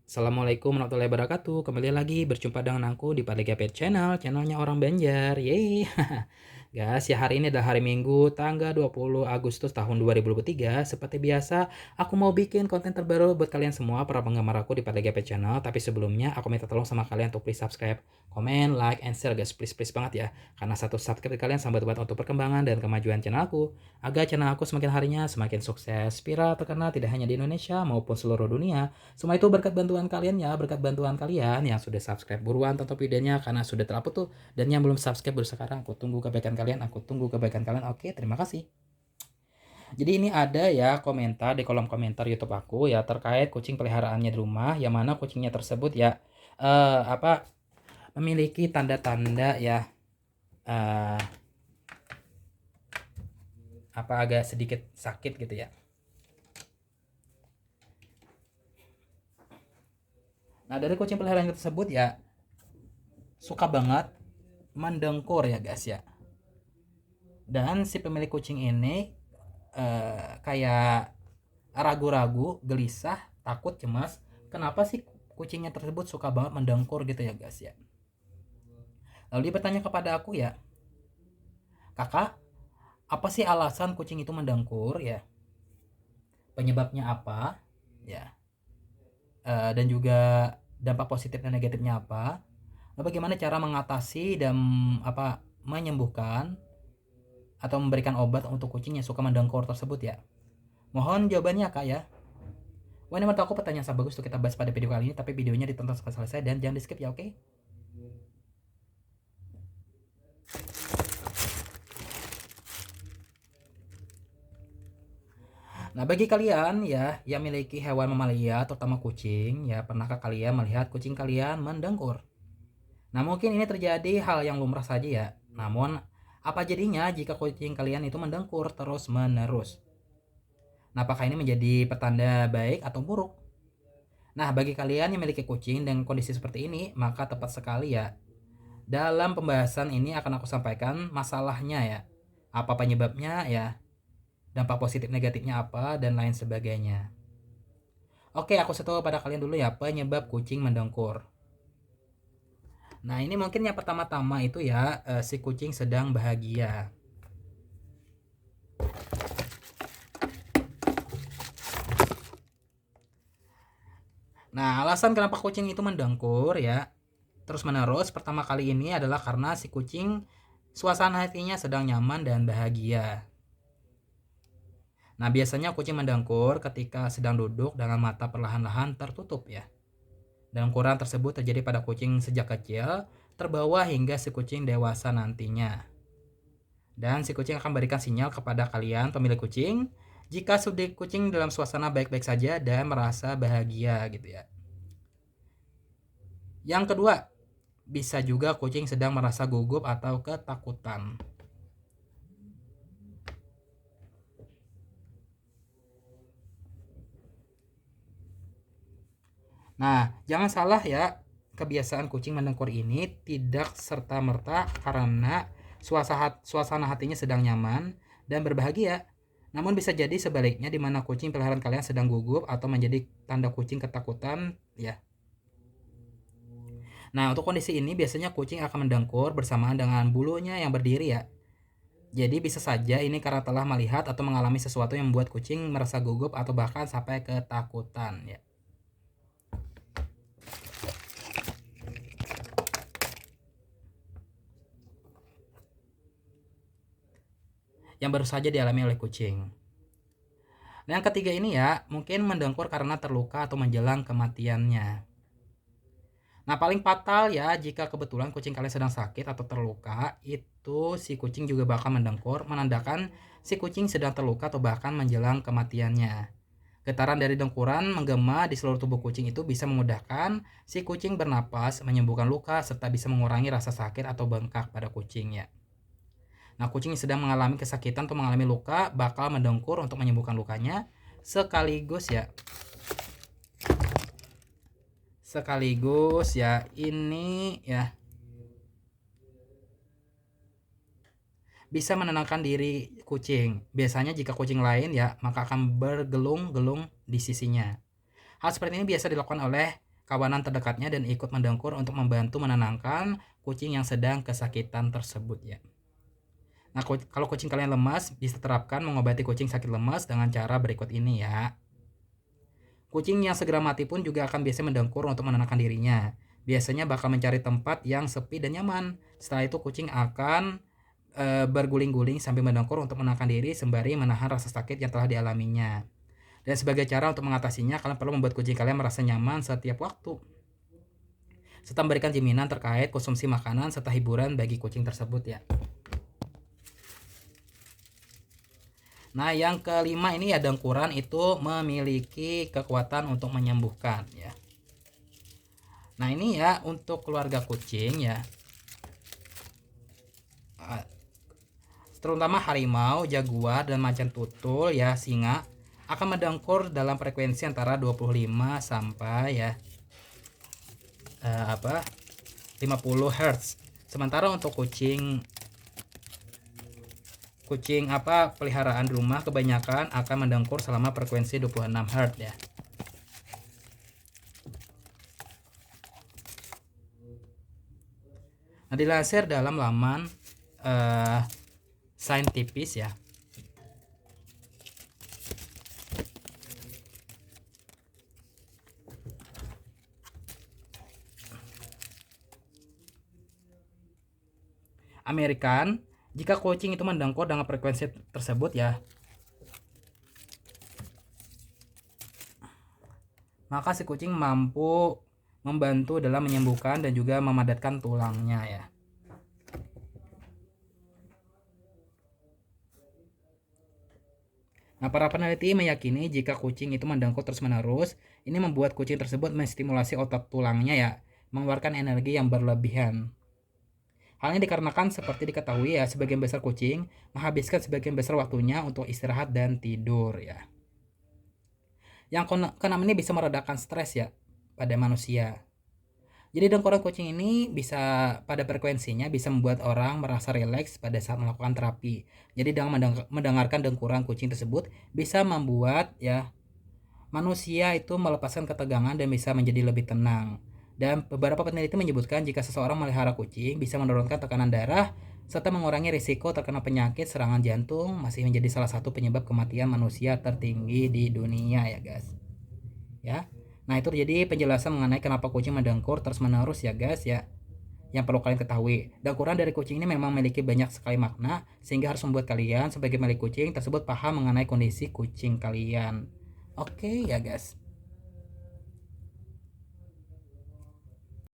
Assalamualaikum warahmatullahi wabarakatuh. Kembali lagi berjumpa dengan aku di Padega Pet Channel, channelnya orang Banjar. Yeay. Guys, ya hari ini adalah hari Minggu, tanggal 20 Agustus tahun 2023. Seperti biasa, aku mau bikin konten terbaru buat kalian semua, para penggemar aku di Padega Pet Channel. Tapi sebelumnya, aku minta tolong sama kalian untuk please subscribe, komen, like, and share guys. Please banget ya. Karena satu subscribe dari kalian sampai buat untuk perkembangan dan kemajuan channel aku. Agar channel aku semakin harinya semakin sukses, viral, terkenal tidak hanya di Indonesia maupun seluruh dunia. Semua itu berkat bantuan kalian ya, berkat bantuan kalian yang sudah subscribe buruan tonton videonya karena sudah terupload tuh. Dan yang belum subscribe baru sekarang, aku tunggu kebaikan kalian, aku tunggu kebaikan kalian. Oke, terima kasih. Jadi ini ada ya komentar di kolom komentar YouTube aku ya terkait kucing peliharaannya di rumah, yang mana kucingnya tersebut ya apa memiliki tanda-tanda ya eh, apa agak sedikit sakit gitu ya. Nah, dari kucing peliharaan tersebut ya suka banget mendengkur ya guys ya. Dan si pemilik kucing ini kayak ragu-ragu, gelisah, takut, cemas. Kenapa sih kucingnya tersebut suka banget mendengkur gitu ya guys ya. Lalu dia bertanya kepada aku ya, kakak, apa sih alasan kucing itu mendengkur ya? Penyebabnya apa? Ya, dan juga dampak positif dan negatifnya apa? Lalu bagaimana cara mengatasi dan apa menyembuhkan atau memberikan obat untuk kucing yang suka mendengkur tersebut ya? Mohon jawabannya kak ya. Wah, ini menurut aku pertanyaan sangat bagus untuk kita bahas pada video kali ini, tapi videonya ditonton sampai selesai dan jangan di skip ya, oke? Nah, bagi kalian ya yang memiliki hewan mamalia, terutama kucing, ya pernahkah kalian melihat kucing kalian mendengkur? Nah, mungkin ini terjadi hal yang lumrah saja ya. Namun, apa jadinya jika kucing kalian itu mendengkur terus-menerus? Nah, apakah ini menjadi pertanda baik atau buruk? Nah, bagi kalian yang memiliki kucing dengan kondisi seperti ini, maka tepat sekali ya. Dalam pembahasan ini akan aku sampaikan masalahnya ya. Apa penyebabnya ya, dampak positif negatifnya apa, dan lain sebagainya. Oke, aku setuju pada kalian dulu ya, penyebab kucing mendengkur. Nah, ini mungkin yang pertama-tama itu ya, si kucing sedang bahagia. Nah, alasan kenapa kucing itu mendengkur ya, terus menerus pertama kali ini adalah karena si kucing suasana hatinya sedang nyaman dan bahagia. Nah, biasanya kucing mendengkur ketika sedang duduk dengan mata perlahan-lahan tertutup ya. Dengkuran tersebut terjadi pada kucing sejak kecil, terbawa hingga si kucing dewasa nantinya. Dan si kucing akan berikan sinyal kepada kalian pemilik kucing jika sudah kucing dalam suasana baik-baik saja dan merasa bahagia gitu ya. Yang kedua, bisa juga kucing sedang merasa gugup atau ketakutan. Nah, jangan salah ya, kebiasaan kucing mendengkur ini tidak serta-merta karena suasana hatinya sedang nyaman dan berbahagia. Namun bisa jadi sebaliknya, di mana kucing peliharaan kalian sedang gugup atau menjadi tanda kucing ketakutan ya. Nah, untuk kondisi ini biasanya kucing akan mendengkur bersamaan dengan bulunya yang berdiri ya. Jadi bisa saja ini karena telah melihat atau mengalami sesuatu yang membuat kucing merasa gugup atau bahkan sampai ketakutan ya. Yang baru saja dialami oleh kucing. Nah, yang ketiga ini ya, mungkin mendengkur karena terluka atau menjelang kematiannya. Nah, paling fatal ya jika kebetulan kucing kalian sedang sakit atau terluka, itu si kucing juga bakal mendengkur, menandakan si kucing sedang terluka atau bahkan menjelang kematiannya. Getaran dari dengkuran menggema di seluruh tubuh kucing itu bisa memudahkan si kucing bernapas, menyembuhkan luka, serta bisa mengurangi rasa sakit atau bengkak pada kucingnya. Nah, kucing yang sedang mengalami kesakitan atau mengalami luka bakal mendengkur untuk menyembuhkan lukanya, sekaligus ya ini ya bisa menenangkan diri kucing. Biasanya jika kucing lain ya, maka akan bergelung-gelung di sisinya. Hal seperti ini biasa dilakukan oleh kawanan terdekatnya dan ikut mendengkur untuk membantu menenangkan kucing yang sedang kesakitan tersebut ya. Nah, kalau kucing kalian lemas, bisa terapkan mengobati kucing sakit lemas dengan cara berikut ini ya. Kucing yang segera mati pun juga akan biasa mendengkur untuk menenangkan dirinya. Biasanya bakal mencari tempat yang sepi dan nyaman. Setelah itu kucing akan berguling-guling sambil mendengkur untuk menenangkan diri sembari menahan rasa sakit yang telah dialaminya. Dan sebagai cara untuk mengatasinya, kalian perlu membuat kucing kalian merasa nyaman setiap waktu, serta memberikan jaminan terkait konsumsi makanan serta hiburan bagi kucing tersebut ya. Nah, yang kelima ini ya, dengkuran itu memiliki kekuatan untuk menyembuhkan ya. Nah, ini ya untuk keluarga kucing ya. Terutama harimau, jaguar, dan macan tutul ya, singa akan mendengkur dalam frekuensi antara 25 sampai ya 50 Hz. Sementara untuk kucing peliharaan rumah kebanyakan akan mendengkur selama frekuensi 26 Hz ya. Nah, dilansir dalam laman Saintifis ya. American, jika kucing itu mendengkur dengan frekuensi tersebut ya, maka si kucing mampu membantu dalam menyembuhkan dan juga memadatkan tulangnya ya. Nah, para peneliti meyakini jika kucing itu mendengkur terus-menerus, ini membuat kucing tersebut menstimulasi otot tulangnya ya, mengeluarkan energi yang berlebihan. Hal ini dikarenakan seperti diketahui ya, sebagian besar kucing menghabiskan sebagian besar waktunya untuk istirahat dan tidur ya. Yang keenam ini bisa meredakan stres ya pada manusia. Jadi dengkuran kucing ini bisa pada frekuensinya bisa membuat orang merasa rileks pada saat melakukan terapi. Jadi dengan mendengarkan dengkuran kucing tersebut bisa membuat ya manusia itu melepaskan ketegangan dan bisa menjadi lebih tenang. Dan beberapa peneliti menyebutkan jika seseorang melihara kucing bisa menurunkan tekanan darah serta mengurangi risiko terkena penyakit serangan jantung, masih menjadi salah satu penyebab kematian manusia tertinggi di dunia ya guys. Ya. Nah, itu jadi penjelasan mengenai kenapa kucing mendengkur terus-menerus ya guys ya. Yang perlu kalian ketahui, dengkuran dari kucing ini memang memiliki banyak sekali makna, sehingga harus membuat kalian sebagai pemilik kucing tersebut paham mengenai kondisi kucing kalian. Oke ya guys.